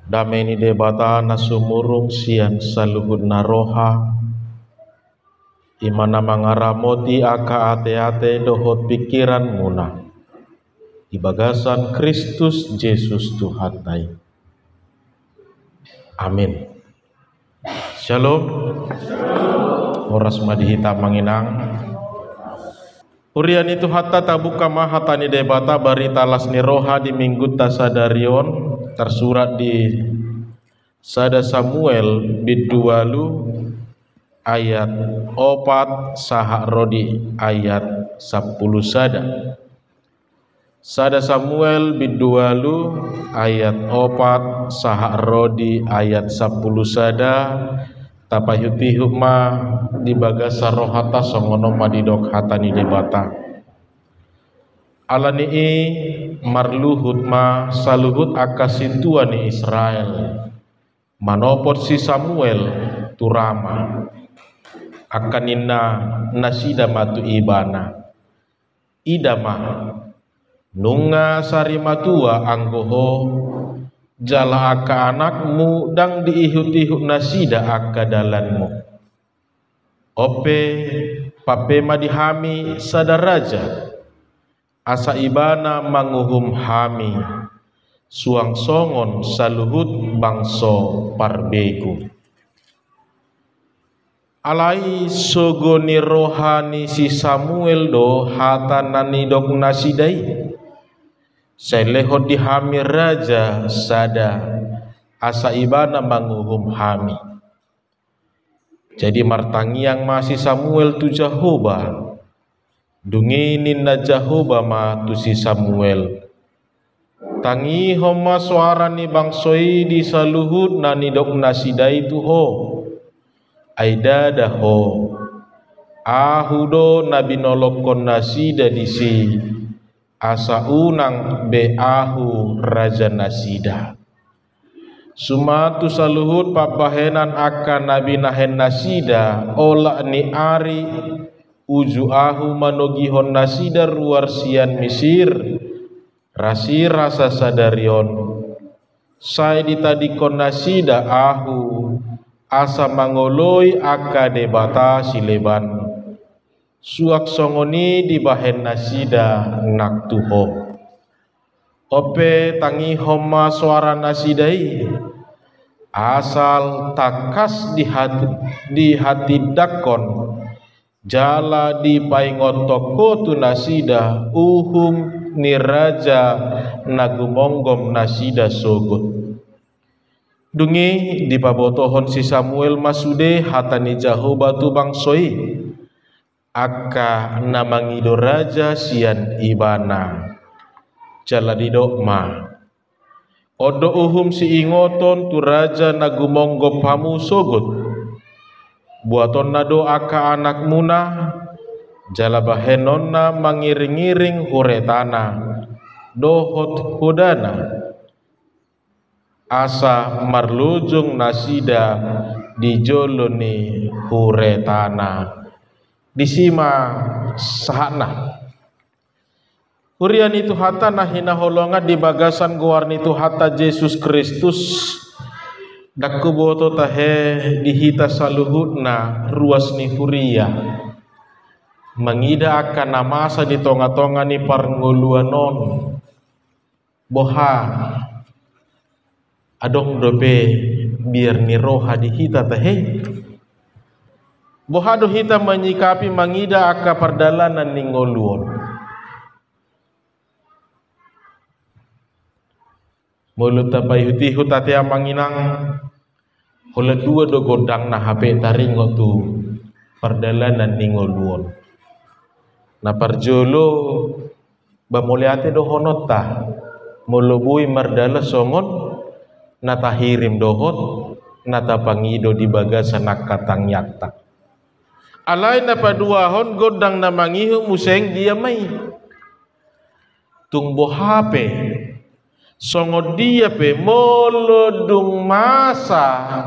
Damai ni debata nasumurung sian saluhud naroha imana mangaramoti aka ate-ate dohot pikiran muna di bagasan Kristus Yesus Tuhan tai. Amin. Shalom. Horas madihita manginang. Urian itu hatta tabuka mahatani debata barita las niroha di minggu tasadarion tersurat di Sada Samuel bidualu ayat 4 sahak rodi ayat 10 sada. Sada Samuel bidualu ayat 4 sahak rodi ayat 10 sada. Tapayuti hukma di bagasa rohata songono madidok hatani debata. Alani marluhut ma saluhut akasintua ni Israel. Manopot si Samuel turama akanina nasida matu ibana. Idama nunga sari matua anggoho jala aka anakmu dang diihut-ihut nasida aka dalanmu. Ope pape madihami sadaraja asa ibana manguhum hami suang songon saluhut bangso parbegu. Alai sogoni rohani si Samuel do hatanani dok nasidai selehot dihami raja sada asa ibana manguhum hami. Jadi martangiang masih Samuel tu Jahoba dunginin na Jahoba ma tu si Samuel tangi homa suara ni bangsoi di saluhut na ni dok nasidai tu ho aida dah ho ahudo nabi nolokon nasida di si asa unang be ahu raja nasida. Sumatu saluhut papahenan akan nabi nahen nasida ola ni ari uju ahu manogihon nasida ruar sian Mesir rasi rasa sadarion sai ditadikon nasida ahu asa mangoloi aka debata sileban suak songoni di bahen nasida nak tuho. Ope tangi homa suara nasidai asal takas di hati dakon jala di paingotoko tu nasida uhum ni raja nagumonggom nasida sogot. Dungi di pabotohon si Samuel masude hatani Jahoba tu bangsoi aka namangido raja sian ibana jala di dokma odo uhum si ingoton tu raja nagumonggo pamu sogot buaton nado aka anak muna jala bahenonna mangiring-iring huretana dohot hudana asa marlujung nasida di joloni huretana disima sahana. Hurian itu hata nahina holongan di bagasan guarni itu hata Yesus Kristus dakku boto tahe dihita saluhutna ruas ni huria mangida akan namasa di tonga-tonga ni parnguluanon boha adong dope biar ni roha dihita tahe boha do hita menyikapi mangida aka perdalanan ni ngoluon. Mulut tapai huti hutate amanginang hole dua do godang na hape taringo tu perdalanan ningoluon na parjolo bamuliate do honota molobui mardala songon na tahirim dohot na tapangido di bagasan nakatang yakta alai na paduahon godang na mangihu museng dia mai tungbo hape songo dia pe molodung masa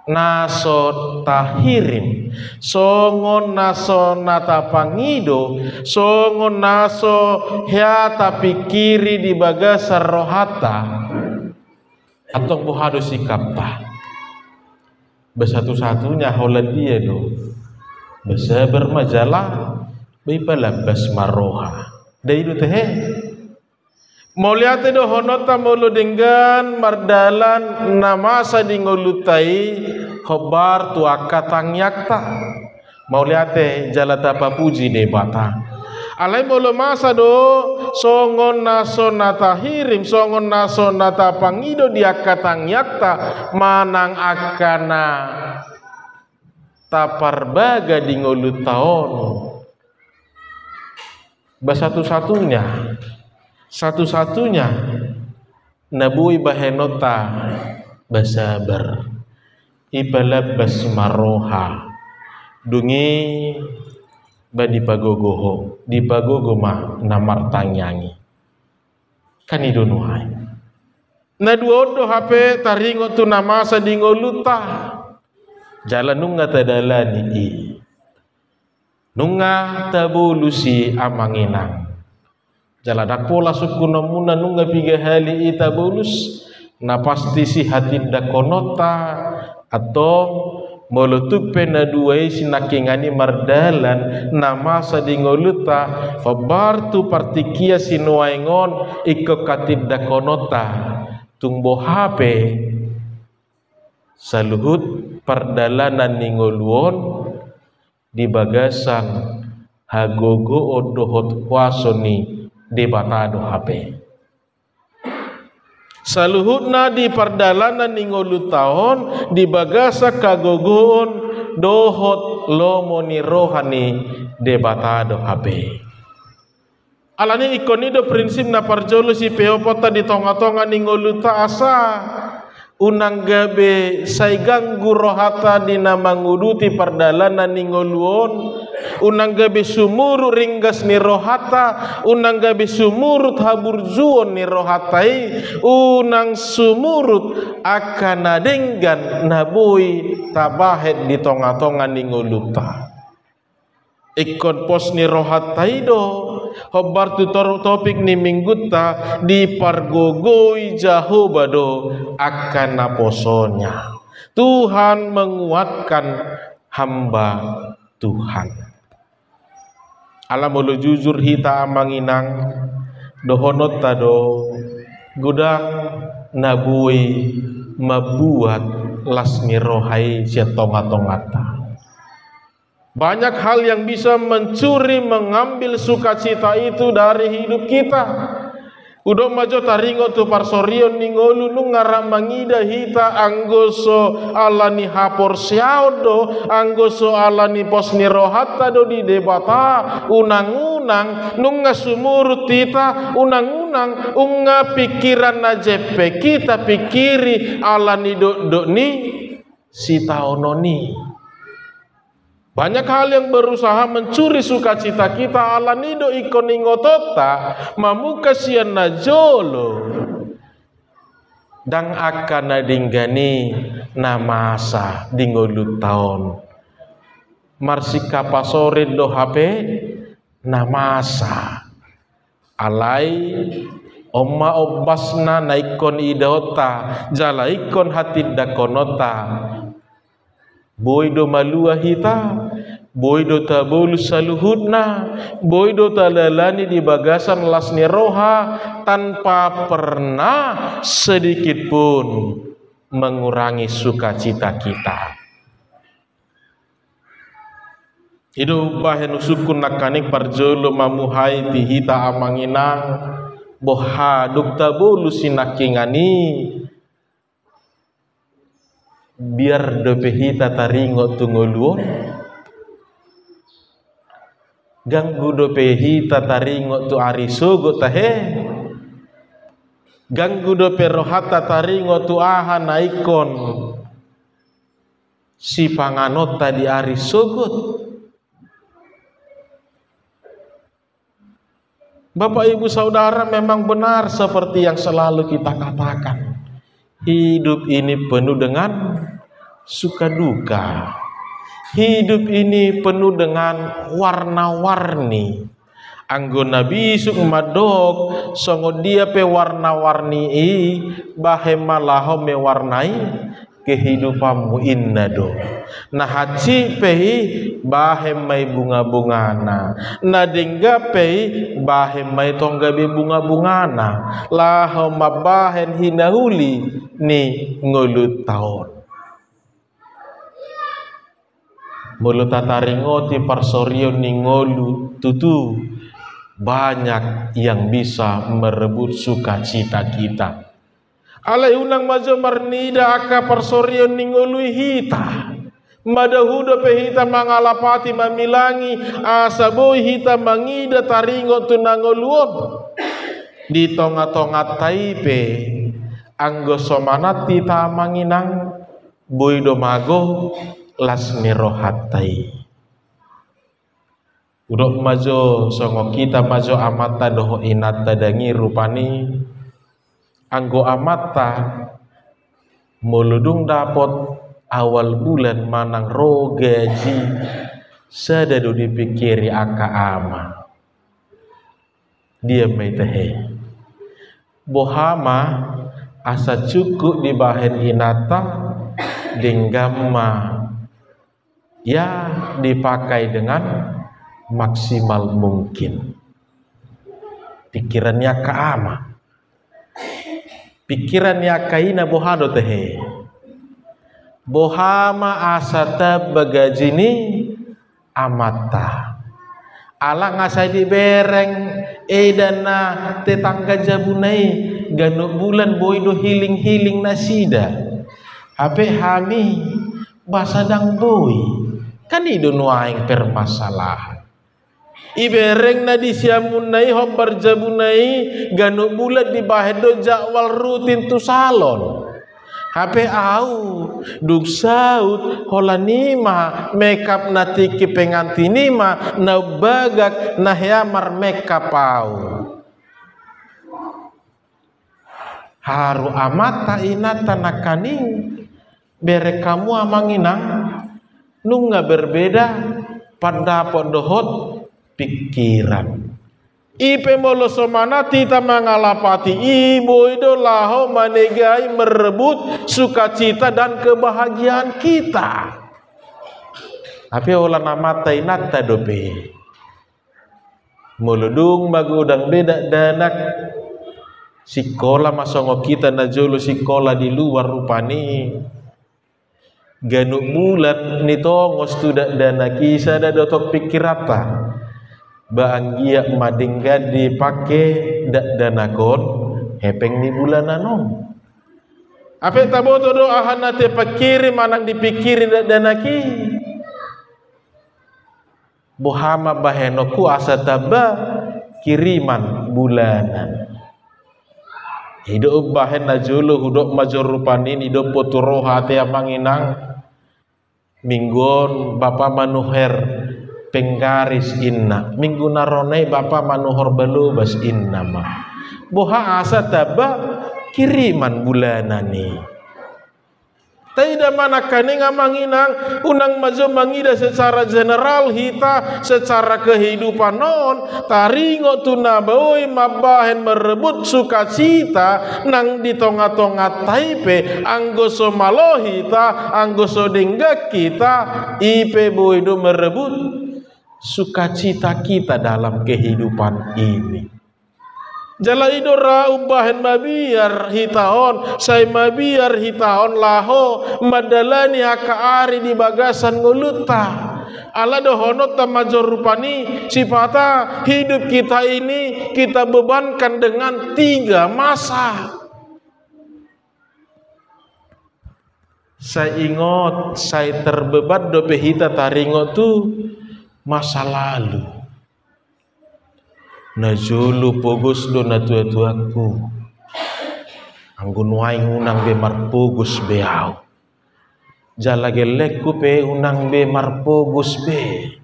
naso tahirim songo naso nata pangido songo naso hea tapi kiri di bagasa rohata atau bohado sikap ta besatu-satunya holat dia do besa bermajalah bipalabas maroha dari itu teh mau lihat do honota mulu dengan mardalan nama sadingolutai khobar tu akatang yakta mau lihat jalata papuji debata alai mulu masa do songon naso nata hirim songon naso nata pangido dia katang yakta manang akana tapar baga di ngolut taon satu-satunya nabui bahenota basabar ibalabas maroha dungi badi pagogoho di pagogo mah namar tangyangi kan idonuhai na duodo hape taringo tu nama sadingo luta jalan nunga tadalani i nunga tabulusi amanginang jalan dakola sukuna muna nunga piga hali i tabulus na pasti si hati dakonota atau molutup pena duai sinakingani mardalan nama sadingoluta fabartu partikia sinuaingon iko katid dakonota tumbo hape saluhut perdalanan ningoluon di bagasan hagogo odohot wasoni debatado hape saluhutna di perdalanan ningolu tahun di bagasa kagogoon dohot lomoni rohani debatado habe alani ikonido prinsip na parjolo si peopota di tonga-tonga ningolu ta asa unang gabe say ganggu rohata di namanguduti perdalanan ningoluon unang gabe sumuru ringgas ni rohata unang gabe sumurut haburzuon ni rohatai unang sumurut akan nadenggan nabui tabahet di tonga-tonga ningoluta ikon pos ni rohatai do hobar tu topik ni mingguta di pargogoi jahobado akan naposonya Tuhan menguatkan hamba Tuhan alamolo jujur hita amanginang dohonot tado gudang nabui mabuat lasmi rohai siatonga-tongata banyak hal yang bisa mencuri mengambil sukacita itu dari hidup kita udo majo taringo tu parsorion ningolu nungara mangida hita anggoso alani hapor siaudo anggoso alani posni rohata do di debata unang-unang nunga sumurut kita unang-unang unga pikiran najepe kita pikiri alani do ni sita ononi banyak hal yang berusaha mencuri sukacita kita ala nido ikon ingotota mamuka sian najolo dang akan nadinggani namasa dingolut taon marsika pasorin do hape namasa alai omma obbasna naikon idota jala ikon hatid dakonota boido malua hita boido tabulu saluhudna boido talalani di bagasan lasni roha tanpa pernah sedikit pun mengurangi sukacita kita hidup bahen sukun nakanik parjolo mamuhai tihita amanginang boha duk tabulu sinakingani biar dope hita taringo tungoluon ganggu dope hita taringo tu arisogo tahe ganggu dope rohata taringo tu aha naikon si panganota di arisogot Bapak Ibu Saudara memang benar seperti yang selalu kita katakan hidup ini penuh dengan suka duka. Hidup ini penuh dengan warna-warni. Anggo nabi suk madok songo dia pe warna-warni bahe malaho mewarnai kehidupanmu inna do. Nah haji pe bahe mai bunga-bungana, na dengga pe bahe mai tongga be bunga-bungana, laho mabahen hinahuli ni ngulut tahun. Mulu tataringoti parsorio ni ngolu tutu banyak yang bisa merebut sukacita kita. Alai unang majo marnida aka parsorio ningului hita. Madahuda pe hita mangalapati mamilangi asaboi hita mangida taringo tunangoluon. Di tonga-tonga taipe anggo somanati ta manginang boido mago lasmi rohatai. Udok majo songo kita majo amata doho inata dangi rupani anggo amata muludung dapot awal bulan manang ro gaji sadadu dipikiri aka ama dia meitehe bohama asa cukup di bahen inata denggama ya dipakai dengan maksimal mungkin. Pikirannya kaama, pikirannya kaina bohado tehe, bohama asata bagajini amata, ala ngasai dibereng edana tetangga jabunai ganu bulan boido hiling nasida, hape hami basadang boy, kan ido nuaing permasalahan. Ibereng na di siamunai hobar jabunai ganu bulat di bahedo jakwal rutin tu salon. Hape au duk saut holanima makeup na tiki pengantinima na bagak na hiamar makeup au. Haru amata inata nakaning bere kamu amanginang nunga berbeda pendapat dohot pikiran. Ipe molo somanati ta mangalapati ibu itu laho manegai merebut sukacita dan kebahagiaan kita. Tapi olah namata inata dope. Muludung magudang beda danak sikola masongo kita najolo sikola di luar rupani. Ganuk bulat nito ngostudak dana kisah da dotok pikirata. Baanggia madingga dipake dak danakon hepeng ni bulananon. Apa taboto do ahana te pakiri manang dipikiri dak danaki. Bohama bahenoku asa taba kiriman bulanan. Hidup bahen najulu hudok major rupanin hidup poturo hati amanginang minggon Bapak Manuher penggaris inna minggu narone Bapak Manuhor belubas inna mah boha asa taba kiriman bulanani tidak mana kaning amanginang unang majo mangida secara general hita secara kehidupan non taringo tunaboi mabahen merebut sukacita nang di tonga-tonga taipe anggoso malo hita anggoso denggak kita ipe boido merebut sukacita kita dalam kehidupan ini. Jalaido rau bahen mabiar hitaon, say mabiar hitaon laho madalani aka ari di bagasan nguluta. Ala dohono tamajor rupani sifata hidup kita ini kita bebankan dengan 3 masa. Saya ingat saya terbebat dope hita taringo tu masa lalu. Najulu pogus do na tua-tuaku anggun waing unang be marpogus beau jala gelekku pe unang be marpogus be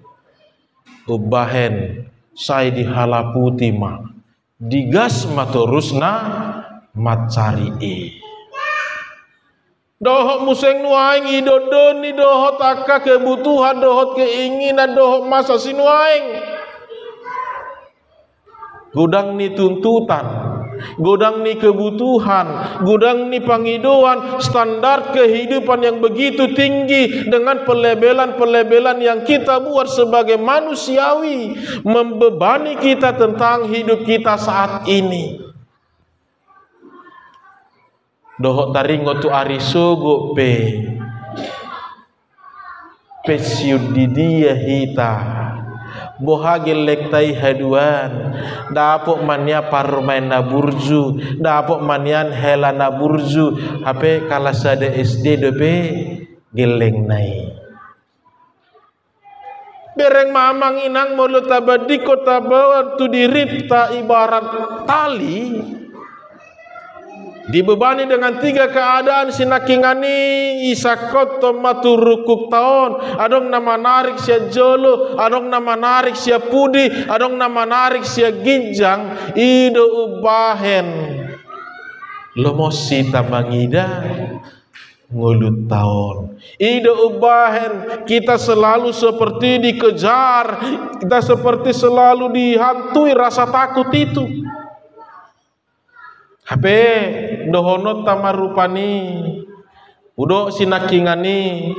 ubahen sai di halaputi ma digas matorusna macari dohok museng nuaing idodoni dohot taka kebutuhan dohot keinginan dohok masa sinuaing Gudang ni tuntutan, gudang ni kebutuhan, gudang ni pangidoan, standar kehidupan yang begitu tinggi dengan pelebelan-pelebelan yang kita buat sebagai manusiawi, membebani kita tentang hidup kita saat ini. Dohok taringo tu arisogo pesiud di dia hita bohagil lektai haduan dapok mania parmain na burju dapok manian hela na burju hape kala sada SD dope geleng nai bereng mamang inang mulut tabadi kota bawa tu diripta ibarat tali dibebani dengan 3 keadaan sinakingani isakot maturukuk taon adong nama narik sia jolo adong nama narik sia pudi adong nama narik sia ginjang ido ubahen lomosi tamangida ngulut taon ido ubahen kita selalu seperti dikejar, kita seperti selalu dihantui rasa takut itu. Hape dohonot tamarupani udo sinakingani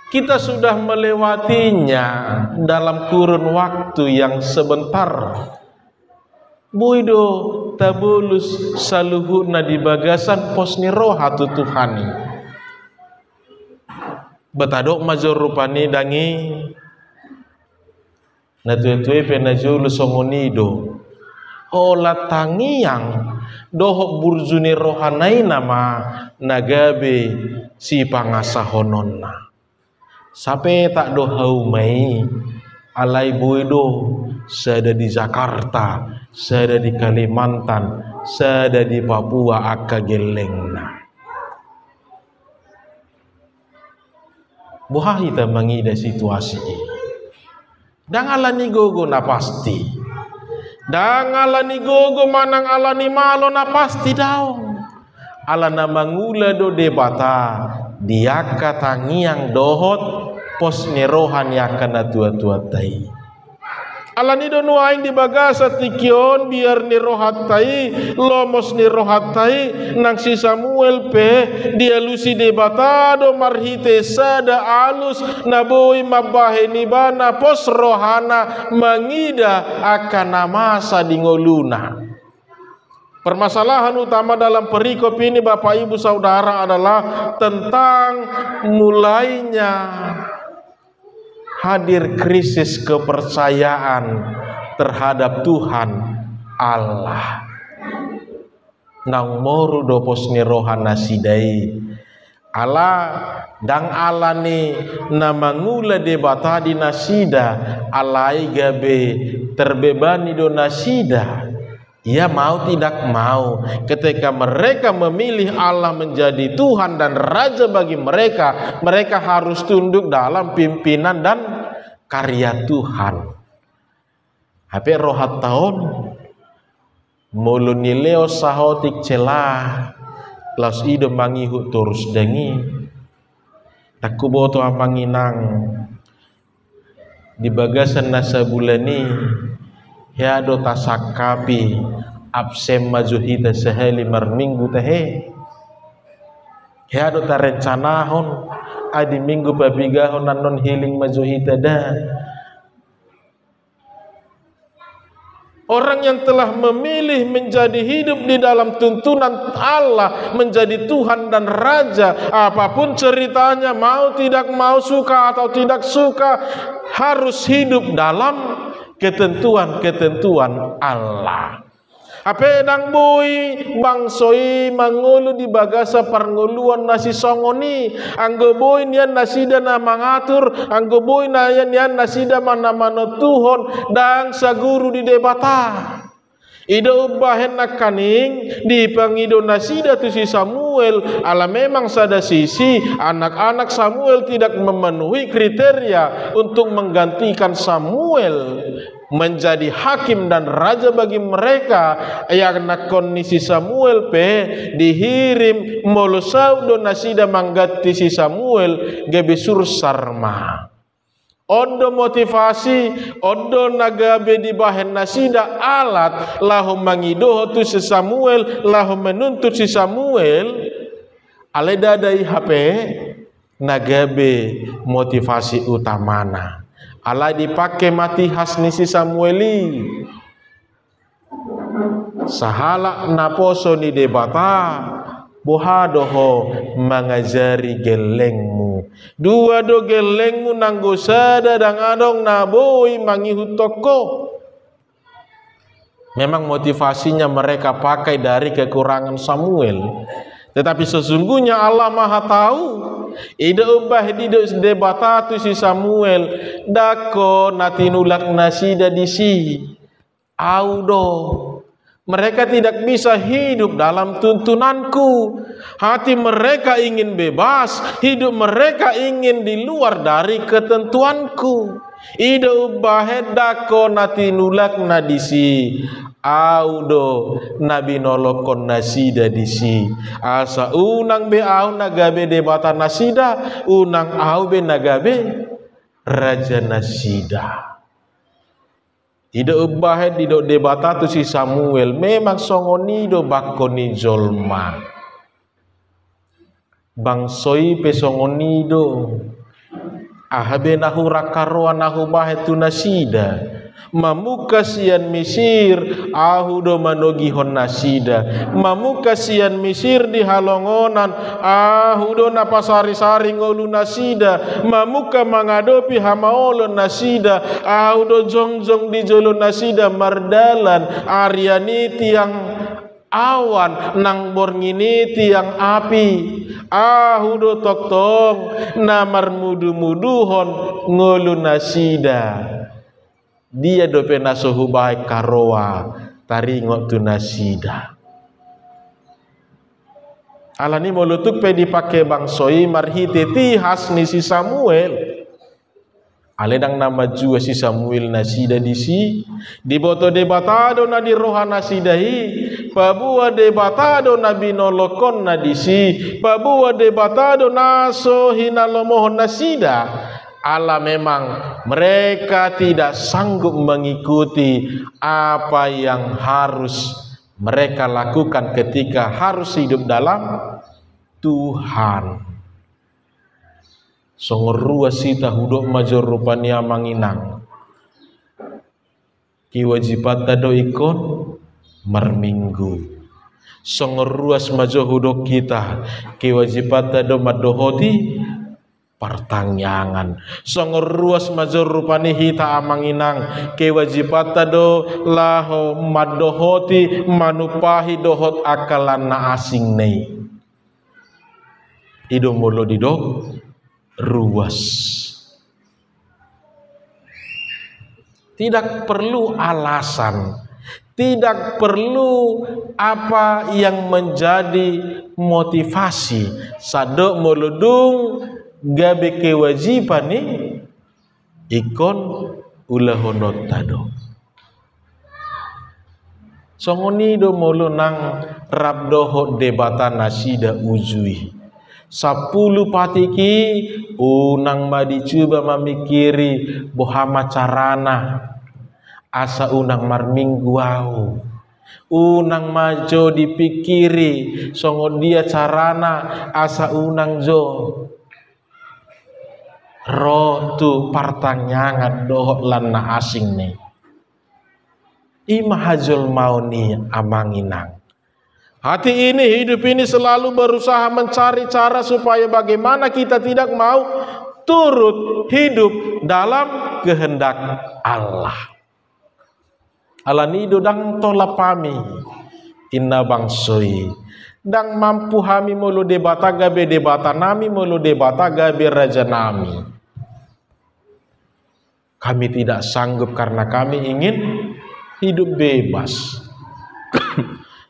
kita sudah melewatinya dalam kurun waktu yang sebentar. Buido tabulus saluhuna di bagasan posni rohatu Tuhani. Betadok major rupani dangi natue-tue penajulu songonido. Ola tangiang dohok burjuni rohanai nama nagabe si pangasahononna sape tak dohau mai alai boido sada di Jakarta, sada di Kalimantan, sada di Papua akka gelengna buhahi ta mangida situasi ini dang alani gogo na pasti dang alani gogo manang alani malo na pasti daong alana mangula do debata diaka tangiang dohot pos nerohan yakana tua-tua tai alani do nuaing di bagasa tikion biar nirohat tai lomos nirohat tai nang si Samuel pe dia lusi debata do marhite sada alus naboi mabahe nibana pos rohana mangida akan namasa dingoluna. Permasalahan utama dalam perikop ini Bapak Ibu Saudara adalah tentang mulainya hadir krisis kepercayaan terhadap Tuhan Allah. Nang moru do posni rohana sidai Allah dang alani namangula debata di nasida alai gabe terbebani do nasida. Ia mau tidak mau ketika mereka memilih Allah menjadi Tuhan dan Raja bagi mereka, mereka harus tunduk dalam pimpinan dan karya Tuhan. Hape rohat tahun muluni leo sahotik celah las ido mangihu terus dengi takku boto amanginang di bagasan nasa bulani ya do tasakapi absem majuhita seheli marminggu tehe ya do tarencanahon adi minggu babigahon nanon healing majuhita dah. Orang yang telah memilih menjadi hidup di dalam tuntunan Allah menjadi Tuhan dan Raja, apapun ceritanya, mau tidak mau, suka atau tidak suka, harus hidup dalam ketentuan-ketentuan Allah. Ape dang boy bangsoi mangulu di bagasa parnguluan nasi songoni anggo boy nian nasida na mangatur anggo boy nian nasida mana tuhon dang saguru di debata ido ubahen nakaning di pangido nasida tu si Samuel ala memang sada sisi anak-anak Samuel tidak memenuhi kriteria untuk menggantikan Samuel menjadi hakim dan raja bagi mereka yang nak kondisi Samuel pe dihirim molusau do nasida manggati si Samuel gebesur sarma ondo motivasi, ondo nagabe di bahen nasida alat lahum mangidoho tu si Samuel, lahum menuntut si Samuel, ale dadai HP nagabe motivasi utamana. Ala dipakai mati hasni si Samueli. Sahala naposo ni debata bohadoho mengajari gelengmu. Dua do gelengmu nanggo sada dang adong naboi mangihu toko. Memang motivasinya mereka pakai dari kekurangan Samuel. Tetapi sesungguhnya Allah Maha tahu. Ida ubah dido debata tu si Samuel. Dako natinulak nasida disi. Audo. Mereka tidak bisa hidup dalam tuntunanku. Hati mereka ingin bebas. Hidup mereka ingin di luar dari ketentuanku. Ida ubahedako natinulak nadisi. Audo nabi nolokon nasida disi. Asa unang be au nagabe debata nasida. Unang au be nagabe raja nasida. Tidak ubah di debata tu si Samuel memang songonido bakoni jolma. Bangsoi pe songonido. Ahabe nahu rakaroa nahu bahe tu nasida. Mamukasian Mesir ahudo manogi hon nasida. Mamukasian Mesir di halongonan ahudo napasari-sari ngolu nasida. Mamuka mengadopi hamaolo nasida ahudo jongjong di jolo nasida mardalan Aryani tiang awan nang borngini tiang api ahudo toktong namar mudu-muduhon ngolu nasida. Dia dope nasohu baik karoa taringot tu nasida. Alani molutuk pe dipake bangsoi marhiteti hasni si Samuel. Aledang nama jua si Samuel nasida disi. Diboto debatado na di roha nasidahi. Pabua debatado na binolokon na disi. Pabua debatado naso hinalomohon nasida. Allah memang mereka tidak sanggup mengikuti apa yang harus mereka lakukan ketika harus hidup dalam Tuhan. Songorua sita hudok major rupanya manginang. Kewajiban tado ikon marminggu. Songoruas major hudok kita. Kewajiban tado madohoti pertanyaan. Songoruas major rupani hita amanginang kewajibata do laho madohoti manupahi dohot akalan na asing nei. Ido molo dido ruas. Tidak perlu alasan, tidak perlu apa yang menjadi motivasi. Sadok molodung gabe kewajiban ni ikon ulahonot tado. Songoni do molo nang rabdoho debata nasida ujui. 10 patiki unang madicuba memikiri bohama carana asa unang marmingguau. Unang majo dipikiri songo dia carana asa unang jo. Rotu pertanyaan dohot lana asing nih. Imahajul mau ni amanginang. Hati ini, hidup ini selalu berusaha mencari cara supaya bagaimana kita tidak mau turut hidup dalam kehendak Allah. Allah nido dang tolak pami inna bangsoi dang mampu hami mulu debata gabe debata nami mulu debata gabe raja nami. Kami tidak sanggup karena kami ingin hidup bebas.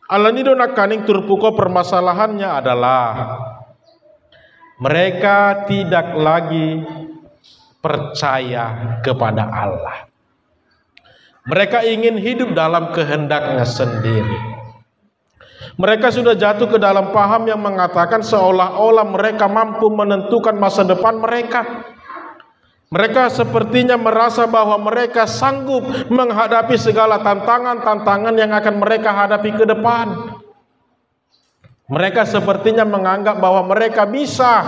Allah nido nakaning turpuko permasalahannya adalah mereka tidak lagi percaya kepada Allah. Mereka ingin hidup dalam kehendaknya sendiri. Mereka sudah jatuh ke dalam paham yang mengatakan seolah-olah mereka mampu menentukan masa depan mereka. Mereka sepertinya merasa bahwa mereka sanggup menghadapi segala tantangan-tantangan yang akan mereka hadapi ke depan. Mereka sepertinya menganggap bahwa mereka bisa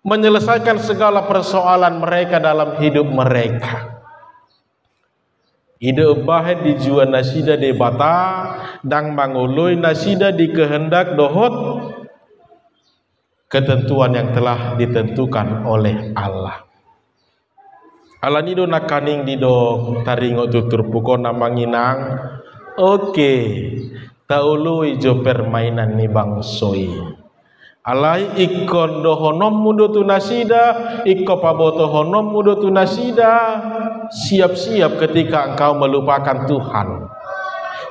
menyelesaikan segala persoalan mereka dalam hidup mereka. Ide bahet di jua nasida de bata dang mangului nasida di kehendak dohot ketentuan yang telah ditentukan oleh Allah. Allah nido nakaning dido taringo tutur pukona manginang. Oke, taului jo permainan ni bangsoi. Alai ikon do honom mudo tu nasida, ikko paboto honom mudo tu nasida. Siap-siap ketika engkau melupakan Tuhan.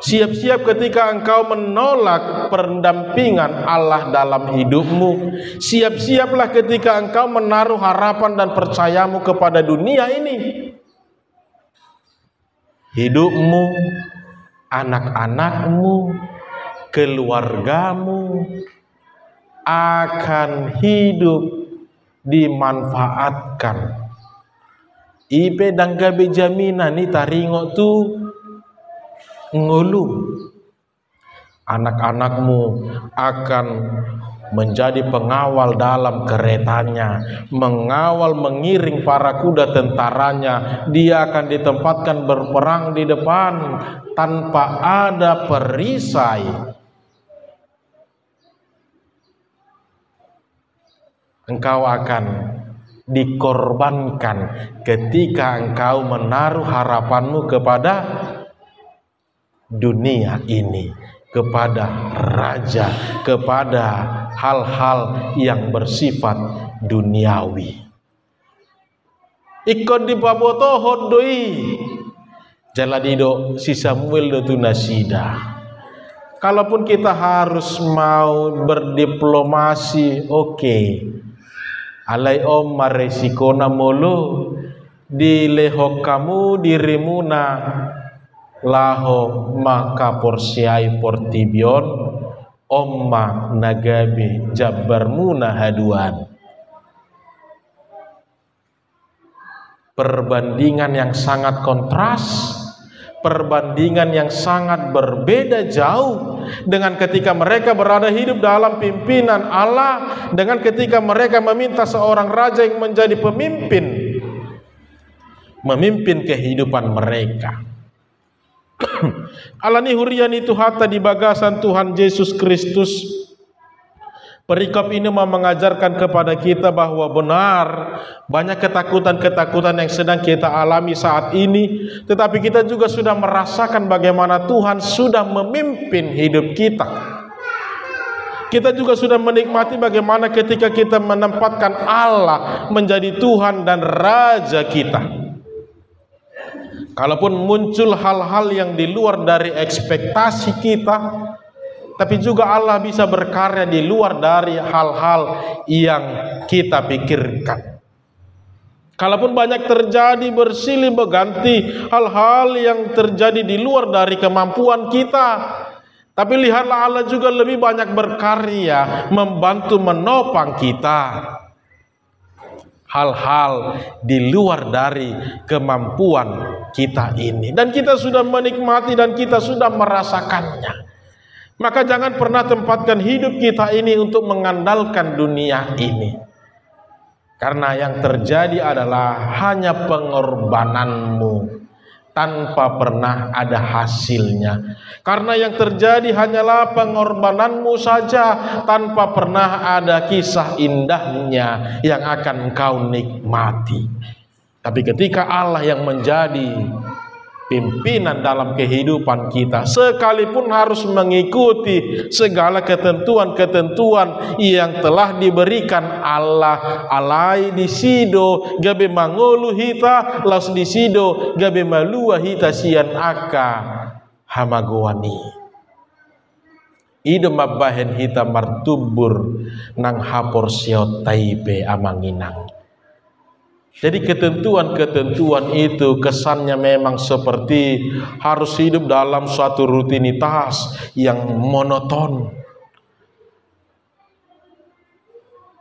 Siap-siap ketika engkau menolak pendampingan Allah dalam hidupmu. Siap-siaplah ketika engkau menaruh harapan dan percayamu kepada dunia ini. Hidupmu, anak-anakmu, keluargamu akan hidup dimanfaatkan. Ipe dan gabe jaminan ni taringo tu ngulu. Anak-anakmu akan menjadi pengawal dalam keretanya, mengawal mengiring para kuda tentaranya. Dia akan ditempatkan berperang di depan tanpa ada perisai. Engkau akan dikorbankan ketika engkau menaruh harapanmu kepada dunia ini, kepada raja, kepada hal-hal yang bersifat duniawi. Ikon di paboto hodoi jaladido si Samuel do tunasida. Kalaupun kita harus mau berdiplomasi, oke. Alai om maresikona molo di lehok kamu dirimu na laho maka porsiai portibion omma nagabe jabbarmuna haduan. Perbandingan yang sangat kontras, perbandingan yang sangat berbeda jauh dengan ketika mereka berada hidup dalam pimpinan Allah, dengan ketika mereka meminta seorang raja yang menjadi pemimpin, memimpin kehidupan mereka. Alani hurian itu hatta di bagasan Tuhan Yesus Kristus. Perikop ini mau mengajarkan kepada kita bahwa benar banyak ketakutan-ketakutan yang sedang kita alami saat ini, tetapi kita juga sudah merasakan bagaimana Tuhan sudah memimpin hidup kita. Kita juga sudah menikmati bagaimana ketika kita menempatkan Allah menjadi Tuhan dan Raja kita. Kalaupun muncul hal-hal yang di luar dari ekspektasi kita, tapi juga Allah bisa berkarya di luar dari hal-hal yang kita pikirkan. Kalaupun banyak terjadi bersilih berganti hal-hal yang terjadi di luar dari kemampuan kita, tapi lihatlah Allah juga lebih banyak berkarya membantu menopang kita. Hal-hal di luar dari kemampuan kita ini, dan kita sudah menikmati dan kita sudah merasakannya. Maka jangan pernah tempatkan hidup kita ini untuk mengandalkan dunia ini. Karena yang terjadi adalah hanya pengorbananmu tanpa pernah ada hasilnya. Karena yang terjadi hanyalah pengorbananmu saja tanpa pernah ada kisah indahnya yang akan engkau nikmati. Tapi ketika Allah yang menjadi pimpinan dalam kehidupan kita, sekalipun harus mengikuti segala ketentuan-ketentuan yang telah diberikan Allah, alai disido gabe mangolu hita las disido gabe malua hita sian aka hamagoani ide mabahen hita martubur nang hapor siot taipe amanginang. Jadi ketentuan-ketentuan itu kesannya memang seperti harus hidup dalam suatu rutinitas yang monoton.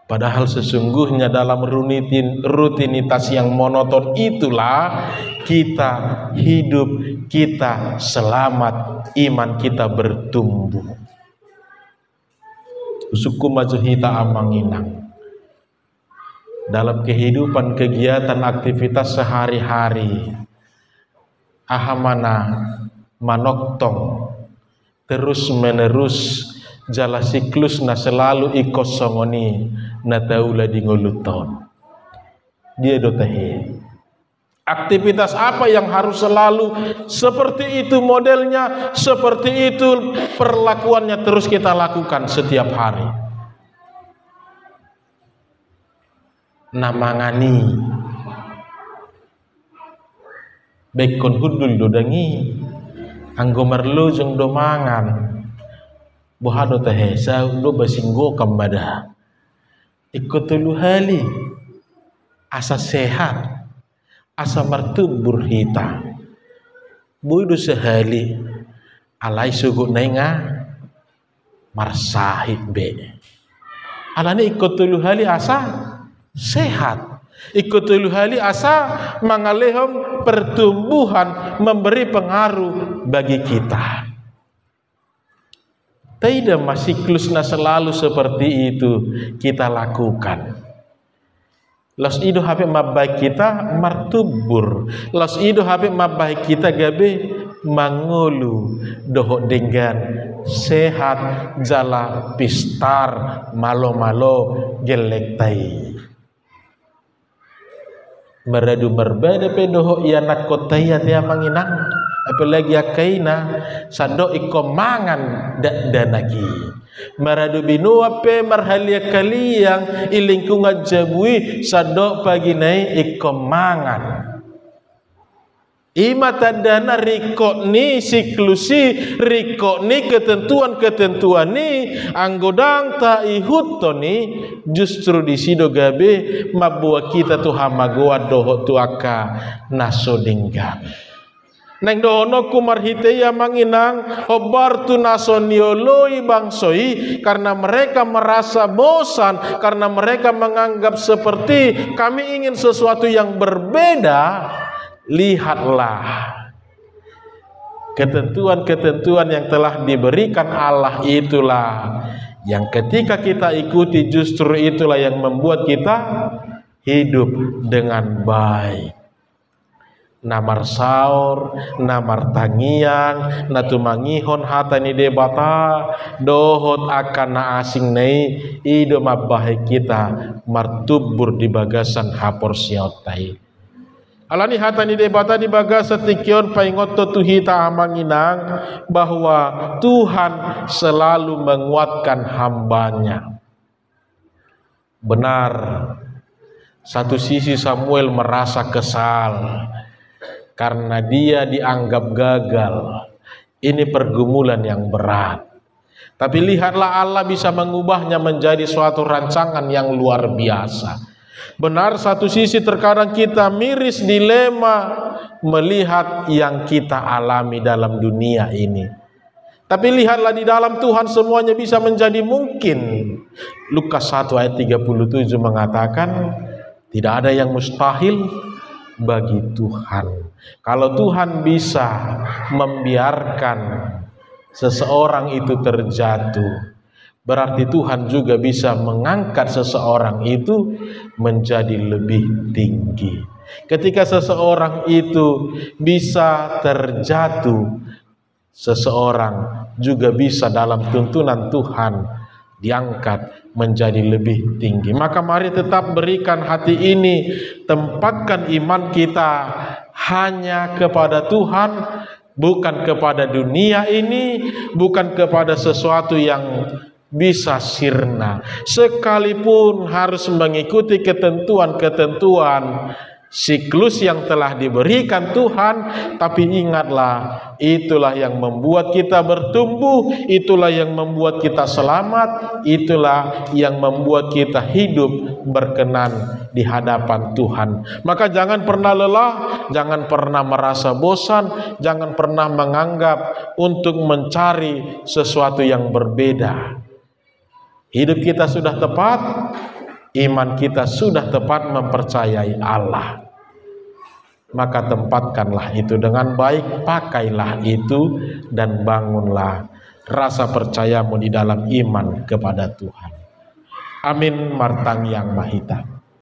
Padahal sesungguhnya dalam rutinitas yang monoton itulah kita hidup, kita selamat, iman kita bertumbuh. Suku majuhita amanginang. Dalam kehidupan, kegiatan, aktivitas sehari-hari, ahamana manoktong terus menerus jala siklus na selalu ikosongoni na taula di ngoluton. Dia dotahe. Aktivitas apa yang harus selalu seperti itu modelnya, seperti itu perlakuannya terus kita lakukan setiap hari. Namangani bekon hudul dodangi anggo merlujung domangan bohado tahe sa do basinggo kambada ikutulu hali asa sehat asa martubur hita buidu sehali alai sugu nenga marsahid be alani ikutulu hali asa sehat, ikutulu hali asa mangalehom pertumbuhan memberi pengaruh bagi kita. Tidak siklusnya selalu seperti itu kita lakukan. Los ido hape mabaik kita martubur, los ido hape mabaik kita gabe mangulu dohok dengan sehat jala pistar malo-malo gelek tai. Meradu berbeda pedoho ia nak kotaya dia manginang apalagi akaina sado ikomangan dak danaki meradu binua pe marhalia kaliang ilingkungan jabui sado pagi nai ikomangan ima tadana riko ni siklusi riko ni ketentuan ni anggodang ta ihut ni justru di sido gabe mabua kita tu hamagoa doho tu aka nasodinggan neng dono kumarhite ya manginang hobar tu nasonioloi bangsoi karena mereka merasa bosan karena mereka menganggap seperti kami ingin sesuatu yang berbeda. Lihatlah ketentuan-ketentuan yang telah diberikan Allah itulah yang ketika kita ikuti justru itulah yang membuat kita hidup dengan baik. Namar saur, namar tangiang, natumangihon hatani debata, dohot akan na asing nei, ido mabahai kita martubur di bagasan hapor siautai. Alani hatani debata di bagasan tikion paingoto tuhita amanginang bahwa Tuhan selalu menguatkan hambanya. Benar, satu sisi Samuel merasa kesal karena dia dianggap gagal. Ini pergumulan yang berat. Tapi lihatlah Allah bisa mengubahnya menjadi suatu rancangan yang luar biasa. Benar satu sisi terkadang kita miris dilema melihat yang kita alami dalam dunia ini. Tapi lihatlah di dalam Tuhan semuanya bisa menjadi mungkin. Lukas 1 ayat 37 mengatakan tidak ada yang mustahil bagi Tuhan. Kalau Tuhan bisa membiarkan seseorang itu terjatuh, berarti Tuhan juga bisa mengangkat seseorang itu menjadi lebih tinggi. Ketika seseorang itu bisa terjatuh, seseorang juga bisa dalam tuntunan Tuhan diangkat menjadi lebih tinggi. Maka mari tetap berikan hati ini, tempatkan iman kita hanya kepada Tuhan, bukan kepada dunia ini, bukan kepada sesuatu yang bisa sirna. Sekalipun harus mengikuti ketentuan-ketentuan siklus yang telah diberikan Tuhan, tapi ingatlah, itulah yang membuat kita bertumbuh, itulah yang membuat kita selamat, itulah yang membuat kita hidup berkenan di hadapan Tuhan. Maka jangan pernah lelah, jangan pernah merasa bosan, jangan pernah menganggap untuk mencari sesuatu yang berbeda. Hidup kita sudah tepat, iman kita sudah tepat mempercayai Allah, maka tempatkanlah itu dengan baik, pakailah itu dan bangunlah rasa percayamu di dalam iman kepada Tuhan. Amin. Martang yang Mahita.